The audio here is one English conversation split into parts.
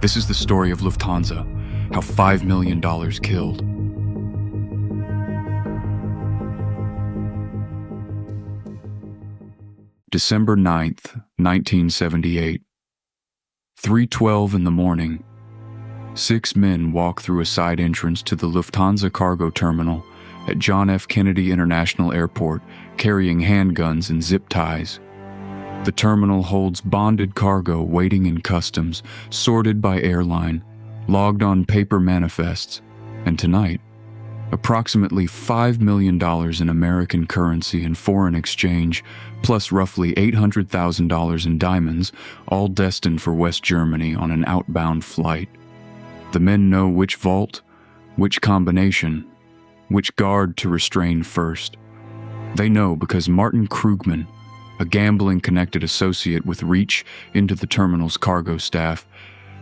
This is the story of Lufthansa, how $5 million killed. December 9th, 1978. 3:12 in the morning. 6 men walk through a side entrance to the Lufthansa cargo terminal at John F. Kennedy International Airport, carrying handguns and zip ties. The terminal holds bonded cargo waiting in customs, sorted by airline, logged on paper manifests, and tonight, approximately $5 million in American currency and foreign exchange, plus roughly $800,000 in diamonds, all destined for West Germany on an outbound flight. The men know which vault, which combination, which guard to restrain first. They know because Martin Krugman, a gambling-connected associate with reach into the terminal's cargo staff,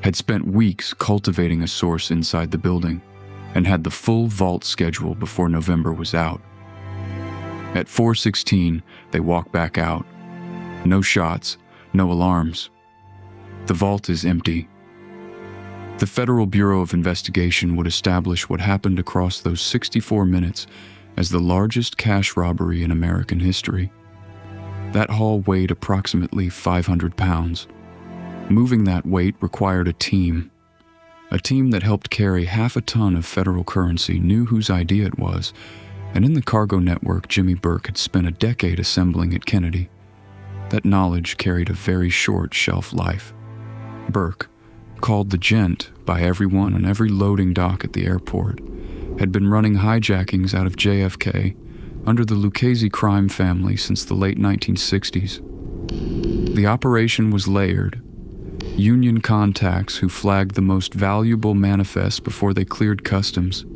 had spent weeks cultivating a source inside the building and had the full vault schedule before November was out. At 4:16, they walk back out. No shots, no alarms. The vault is empty. The Federal Bureau of Investigation would establish what happened across those 64 minutes as the largest cash robbery in American history. That haul weighed approximately 500 pounds. Moving that weight required a team that helped carry half a ton of federal currency, knew whose idea it was, and in the cargo network Jimmy Burke had spent a decade assembling at Kennedy. That knowledge carried a very short shelf life. Burke, called the Gent by everyone on every loading dock at the airport, had been running hijackings out of JFK under the Lucchese crime family since the late 1960s. The operation was layered. Union contacts who flagged the most valuable manifests before they cleared customs,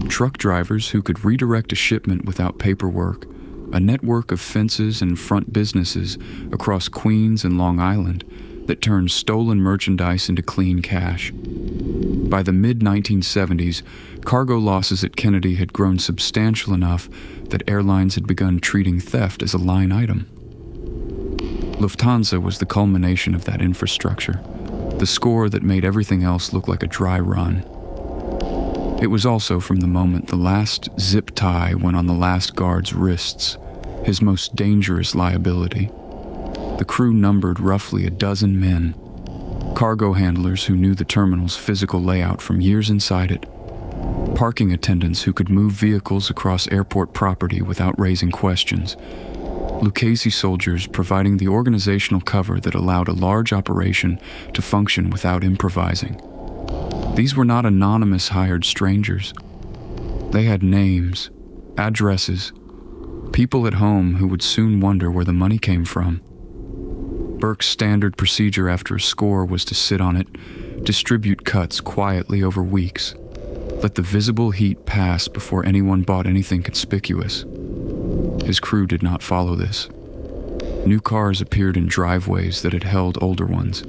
truck drivers who could redirect a shipment without paperwork, a network of fences and front businesses across Queens and Long Island that turned stolen merchandise into clean cash. By the mid-1970s, cargo losses at Kennedy had grown substantial enough that airlines had begun treating theft as a line item. Lufthansa was the culmination of that infrastructure, the score that made everything else look like a dry run. It was also from the moment the last zip tie went on the last guard's wrists, his most dangerous liability. The crew numbered roughly a dozen men, cargo handlers who knew the terminal's physical layout from years inside it, parking attendants who could move vehicles across airport property without raising questions, Lucchese soldiers providing the organizational cover that allowed a large operation to function without improvising. These were not anonymous hired strangers. They had names, addresses, people at home who would soon wonder where the money came from. Burke's standard procedure after a score was to sit on it, distribute cuts quietly over weeks, let the visible heat pass before anyone bought anything conspicuous. His crew did not follow this. New cars appeared in driveways that had held older ones.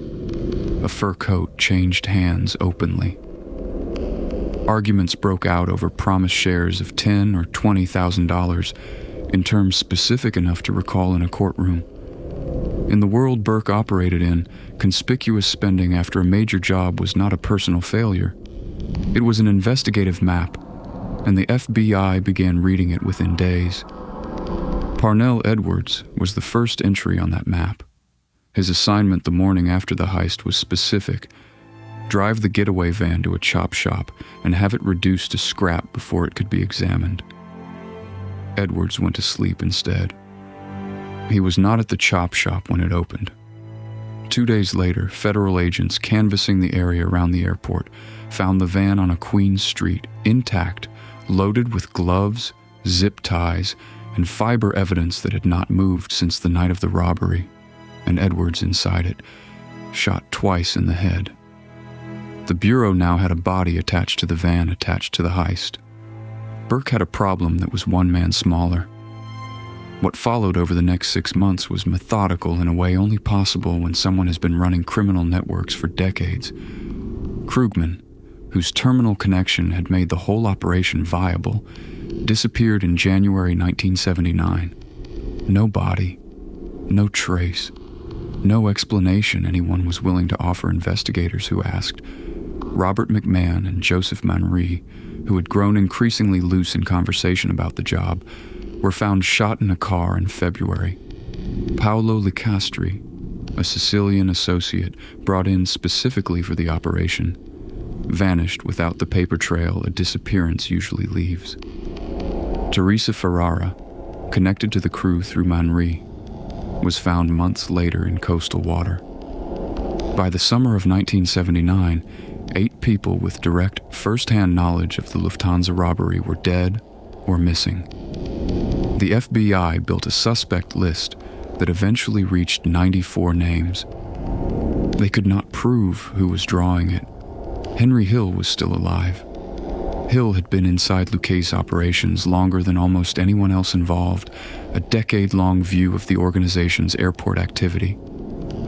A fur coat changed hands openly. Arguments broke out over promised shares of $10,000 or $20,000 in terms specific enough to recall in a courtroom. In the world Burke operated in, conspicuous spending after a major job was not a personal failure. It was an investigative map, and the FBI began reading it within days. Parnell Edwards was the first entry on that map. His assignment the morning after the heist was specific: drive the getaway van to a chop shop and have it reduced to scrap before it could be examined. Edwards went to sleep instead. He was not at the chop shop when it opened. 2 days later, federal agents canvassing the area around the airport found the van on a Queens street, intact, loaded with gloves, zip ties, and fiber evidence that had not moved since the night of the robbery, and Edwards inside it, shot twice in the head. The Bureau now had a body attached to the van attached to the heist. Burke had a problem that was one man smaller. What followed over the next 6 months was methodical in a way only possible when someone has been running criminal networks for decades. Krugman, whose terminal connection had made the whole operation viable, disappeared in January 1979. No body, no trace. No explanation anyone was willing to offer investigators who asked. Robert McMahon and Joseph Manri, who had grown increasingly loose in conversation about the job, were found shot in a car in February. Paolo Licastri, a Sicilian associate brought in specifically for the operation, vanished without the paper trail a disappearance usually leaves. Teresa Ferrara, connected to the crew through Manri, was found months later in coastal water. By the summer of 1979, 8 people with direct first-hand knowledge of the Lufthansa robbery were dead or missing. The FBI built a suspect list that eventually reached 94 names. They could not prove who was drawing it. Henry Hill was still alive. Hill had been inside Lucchese operations longer than almost anyone else involved, a decade-long view of the organization's airport activity.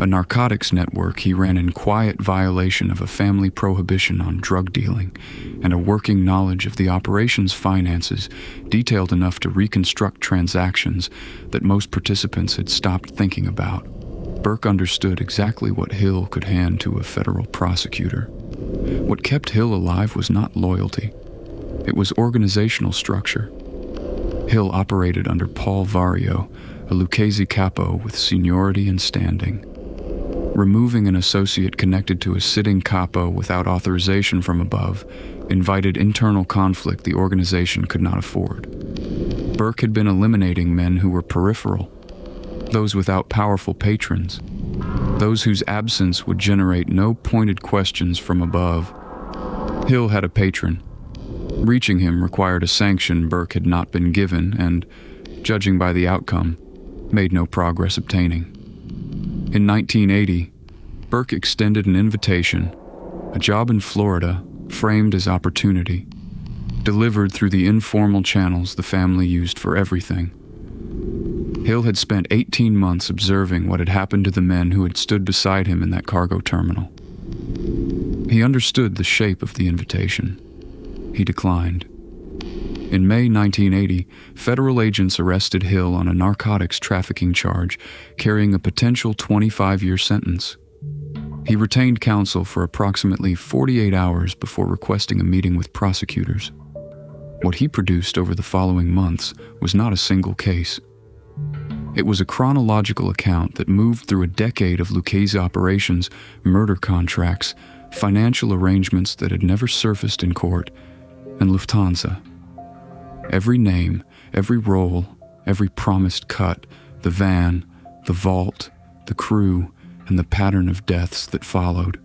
A narcotics network he ran in quiet violation of a family prohibition on drug dealing, and a working knowledge of the operation's finances detailed enough to reconstruct transactions that most participants had stopped thinking about. Burke understood exactly what Hill could hand to a federal prosecutor. What kept Hill alive was not loyalty. It was organizational structure. Hill operated under Paul Vario, a Lucchese capo with seniority and standing. Removing an associate connected to a sitting capo without authorization from above invited internal conflict the organization could not afford. Burke had been eliminating men who were peripheral, those without powerful patrons, those whose absence would generate no pointed questions from above. Hill had a patron. Reaching him required a sanction Burke had not been given and, judging by the outcome, made no progress obtaining. In 1980, Burke extended an invitation, a job in Florida framed as opportunity, delivered through the informal channels the family used for everything. Hill had spent 18 months observing what had happened to the men who had stood beside him in that cargo terminal. He understood the shape of the invitation. He declined. In May 1980, federal agents arrested Hill on a narcotics trafficking charge, carrying a potential 25-year sentence. He retained counsel for approximately 48 hours before requesting a meeting with prosecutors. What he produced over the following months was not a single case. It was a chronological account that moved through a decade of Lucchese operations, murder contracts, financial arrangements that had never surfaced in court, and Lufthansa. Every name, every role, every promised cut, the van, the vault, the crew, and the pattern of deaths that followed.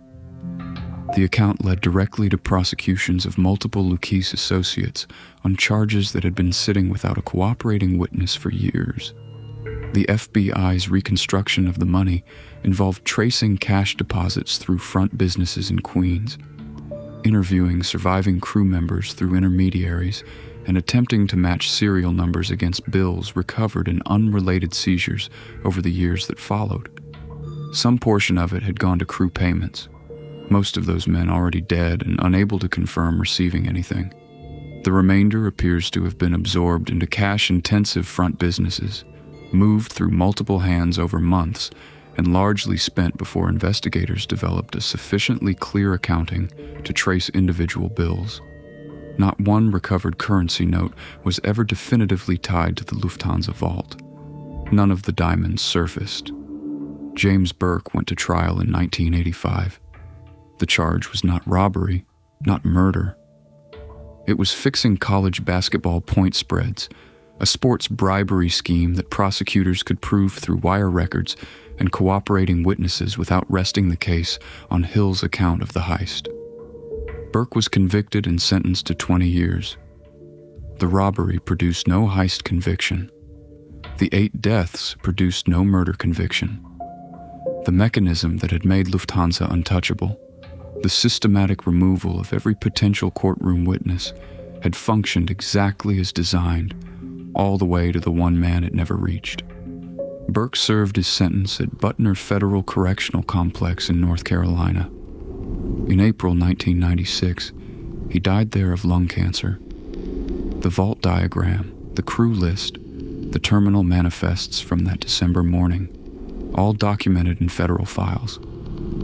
The account led directly to prosecutions of multiple Lucchese associates on charges that had been sitting without a cooperating witness for years. The FBI's reconstruction of the money involved tracing cash deposits through front businesses in Queens, interviewing surviving crew members through intermediaries, and attempting to match serial numbers against bills recovered in unrelated seizures over the years that followed. Some portion of it had gone to crew payments, most of those men already dead and unable to confirm receiving anything. The remainder appears to have been absorbed into cash-intensive front businesses, moved through multiple hands over months, and largely spent before investigators developed a sufficiently clear accounting to trace individual bills. Not one recovered currency note was ever definitively tied to the Lufthansa vault. None of the diamonds surfaced. James Burke went to trial in 1985. The charge was not robbery, not murder. It was fixing college basketball point spreads, a sports bribery scheme that prosecutors could prove through wire records and cooperating witnesses without resting the case on Hill's account of the heist. Burke was convicted and sentenced to 20 years. The robbery produced no heist conviction. The 8 deaths produced no murder conviction. The mechanism that had made Lufthansa untouchable, the systematic removal of every potential courtroom witness, had functioned exactly as designed, all the way to the one man it never reached. Burke served his sentence at Butner Federal Correctional Complex in North Carolina. In April 1996, he died there of lung cancer. The vault diagram, the crew list, the terminal manifests from that December morning all documented in federal files,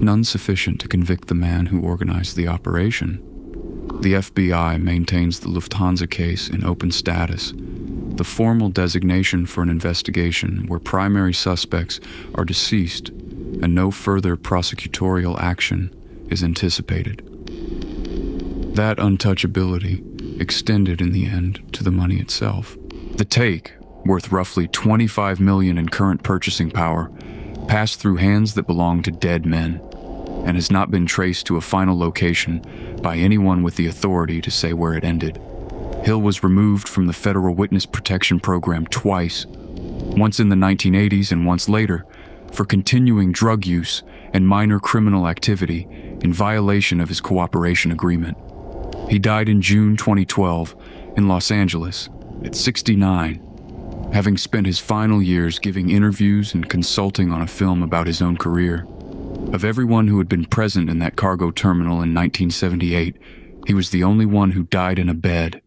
none sufficient to convict the man who organized the operation. The FBI maintains the Lufthansa case in open status, the formal designation for an investigation where primary suspects are deceased and no further prosecutorial action is anticipated. That untouchability extended in the end to the money itself. The take, worth roughly $25 million in current purchasing power, passed through hands that belong to dead men and has not been traced to a final location by anyone with the authority to say where it ended. Hill was removed from the federal witness protection program twice, once in the 1980s and once later, for continuing drug use and minor criminal activity in violation of his cooperation agreement. He died in June 2012 in Los Angeles at 69, having spent his final years giving interviews and consulting on a film about his own career. Of everyone who had been present in that cargo terminal in 1978, he was the only one who died in a bed,